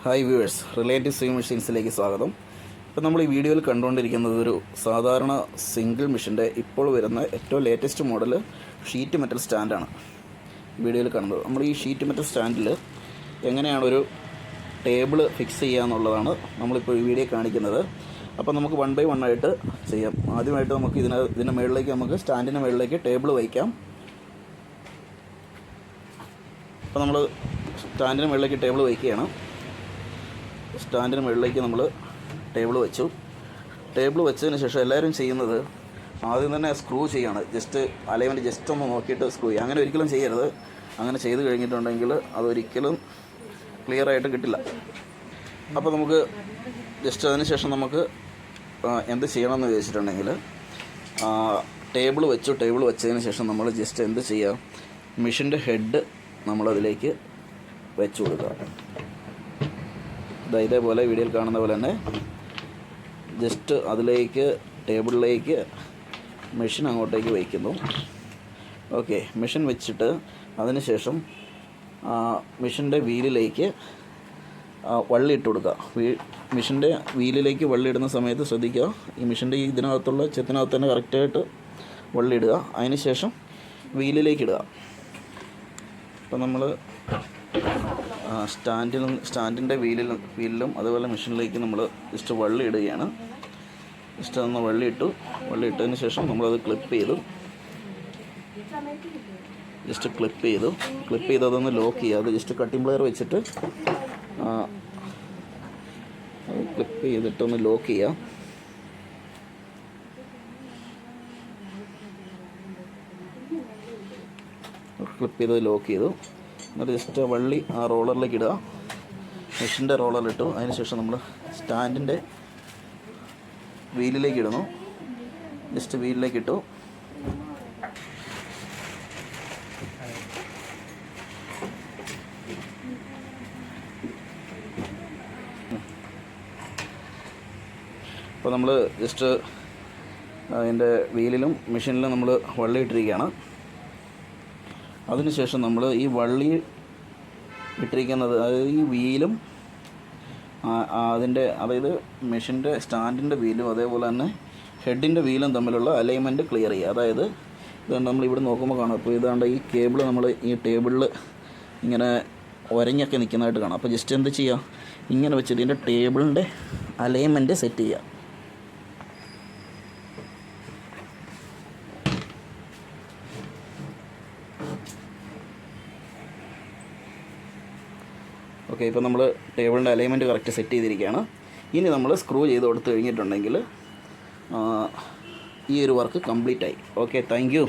Hi viewers, relative swing മെഷീൻസിലേക്ക് സ്വാഗതം. ഇപ്പോൾ നമ്മൾ ഈ വീഡിയോയിൽ കണ്ടുകൊണ്ടിരിക്കുന്നത് ഒരു സാധാരണ സിംഗിൾ മെഷീൻ്റെ ഇപ്പോൾ വരുന്ന ഏറ്റവും ലേറ്റസ്റ്റ് മോഡൽ ഷീറ്റ് മെറ്റൽ സ്റ്റാൻഡാണ്. വീഡിയോയിൽ കാണുന്നത് നമ്മൾ ഈ ഷീറ്റ് മെറ്റൽ സ്റ്റാൻഡിൽ എങ്ങനെയാണ് ഒരു ടേബിൾ ഫിക്സ് ചെയ്യുക എന്നുള്ളതാണ് നമ്മളിപ്പോൾ ഈ വീഡിയോ കാണിക്കുന്നത്. അപ്പോൾ നമുക്ക് 1 by 1 ആയിട്ട് ചെയ്യാം. ആദ്യമായിട്ട് നമുക്ക് ഇതിൻ്റെ മുകളിലേക്ക് നമുക്ക് സ്റ്റാൻഡിൻ്റെ മുകളിലേക്ക് ടേബിൾ വയ്ക്കാം. അപ്പോൾ നമ്മൾ സ്റ്റാൻഡിന് മുകളിലേക്ക് ടേബിൾ വയ്ക്കുകയാണ്. സ്റ്റാൻഡിന് മുകളിലേക്ക് നമ്മൾ ടേബിൾ വെച്ചു. ടേബിൾ വെച്ചതിന് ശേഷം എല്ലാവരും ചെയ്യുന്നത് ആദ്യം തന്നെ സ്ക്രൂ ചെയ്യാണ്. ജസ്റ്റ് അലൈൻമെൻറ്റ് ജസ്റ്റ് ഒന്ന് നോക്കിയിട്ട് സ്ക്രൂ ചെയ്യുക. അങ്ങനെ ഒരിക്കലും ചെയ്യരുത്. അങ്ങനെ ചെയ്ത് കഴിഞ്ഞിട്ടുണ്ടെങ്കിൽ അതൊരിക്കലും ക്ലിയറായിട്ട് കിട്ടില്ല. അപ്പോൾ നമുക്ക് ജസ്റ്റ് അതിന് ശേഷം നമുക്ക് എന്ത് ചെയ്യണമെന്ന് ചോദിച്ചിട്ടുണ്ടെങ്കിൽ ടേബിൾ വെച്ചു. ടേബിൾ വെച്ചതിന് ശേഷം നമ്മൾ ജസ്റ്റ് എന്ത് ചെയ്യുക, മെഷീൻ്റെ ഹെഡ് നമ്മളതിലേക്ക് വെച്ച് കൊടുക്കുക. ഇതേപോലെ വീഡിയോയിൽ കാണുന്ന പോലെ തന്നെ ജസ്റ്റ് അതിലേക്ക് ടേബിളിലേക്ക് മെഷീൻ അങ്ങോട്ടേക്ക് വയ്ക്കുന്നു. ഓക്കെ, മെഷീൻ വെച്ചിട്ട് അതിന് ശേഷം മെഷീൻ്റെ വീലിലേക്ക് വള്ളി ഇട്ട് കൊടുക്കുക. മെഷീൻ്റെ വീലിലേക്ക് വള്ളി ഇടുന്ന സമയത്ത് ശ്രദ്ധിക്കുക, ഈ മെഷീൻ്റെ ഇതിനകത്തുള്ള ചെത്തിനകത്ത് തന്നെ കറക്റ്റായിട്ട് വള്ളി ഇടുക. അതിന് ശേഷം വീലിലേക്ക് ഇടുക. അപ്പോൾ നമ്മൾ സ്റ്റാൻഡിൻ്റെ വീലിലും അതുപോലെ മെഷീനിലേക്ക് നമ്മൾ ജസ്റ്റ് വള്ളി ഇടുകയാണ്. ജസ്റ്റ് ഒന്ന് വള്ളി ഇട്ടതിന് ശേഷം നമ്മളത് ക്ലിപ്പ് ചെയ്ത് അതൊന്ന് ലോക്ക് ചെയ്യുക. അത് ജസ്റ്റ് കട്ടിംഗ് പ്ലെയർ വെച്ചിട്ട് ക്ലിപ്പ് ചെയ്തിട്ടൊന്ന് ലോക്ക് ചെയ്യുക. ക്ലിപ്പ് ചെയ്ത് ലോക്ക് ചെയ്തു. എന്നിട്ട് ജസ്റ്റ് വള്ളി ആ റോളറിലേക്ക് ഇടുക. മെഷീൻ്റെ റോളറിലിട്ടു. അതിന് ശേഷം നമ്മൾ സ്റ്റാൻഡിൻ്റെ വീലിലേക്ക് ഇടുന്നു. ജസ്റ്റ് വീലിലേക്ക് ഇട്ടു. അപ്പോൾ നമ്മൾ ജസ്റ്റ് അതിൻ്റെ വീലിലും മെഷീനിലും നമ്മൾ വള്ളി ഇട്ടിരിക്കുകയാണ്. അതിനുശേഷം നമ്മൾ ഈ വള്ളി ഇട്ടിരിക്കുന്നത്, അതായത് ഈ വീലും അതായത് മെഷീൻ്റെ സ്റ്റാൻഡിൻ്റെ വീലും അതേപോലെ തന്നെ ഹെഡിൻ്റെ വീലും തമ്മിലുള്ള അലൈൻമെൻറ്റ് ക്ലിയർ ചെയ്യുക. അതായത് ഇതുകൊണ്ട് നമ്മൾ ഇവിടെ നോക്കുമ്പോൾ കാണാം. അപ്പോൾ ഇതാണ്ട് ഈ കേബിൾ നമ്മൾ ഈ ടേബിളിൽ ഇങ്ങനെ ഒരഞ്ഞൊക്കെ നിൽക്കുന്നതായിട്ട് കാണാം. അപ്പോൾ ജസ്റ്റ് എന്ത് ചെയ്യുക, ഇങ്ങനെ വെച്ചിട്ട് ഇതിൻ്റെ ടേബിളിൻ്റെ അലൈൻമെൻറ്റ് സെറ്റ് ചെയ്യുക. ഓക്കെ, ഇപ്പോൾ നമ്മൾ ടേബിളിൻ്റെ അലൈൻമെൻറ്റ് കറക്റ്റ് സെറ്റ് ചെയ്തിരിക്കുകയാണ്. ഇനി നമ്മൾ സ്ക്രൂ ചെയ്ത് കൊടുത്തു കഴിഞ്ഞിട്ടുണ്ടെങ്കിൽ ഈ ഒരു വർക്ക് കംപ്ലീറ്റ് ആയി. Okay, thank you.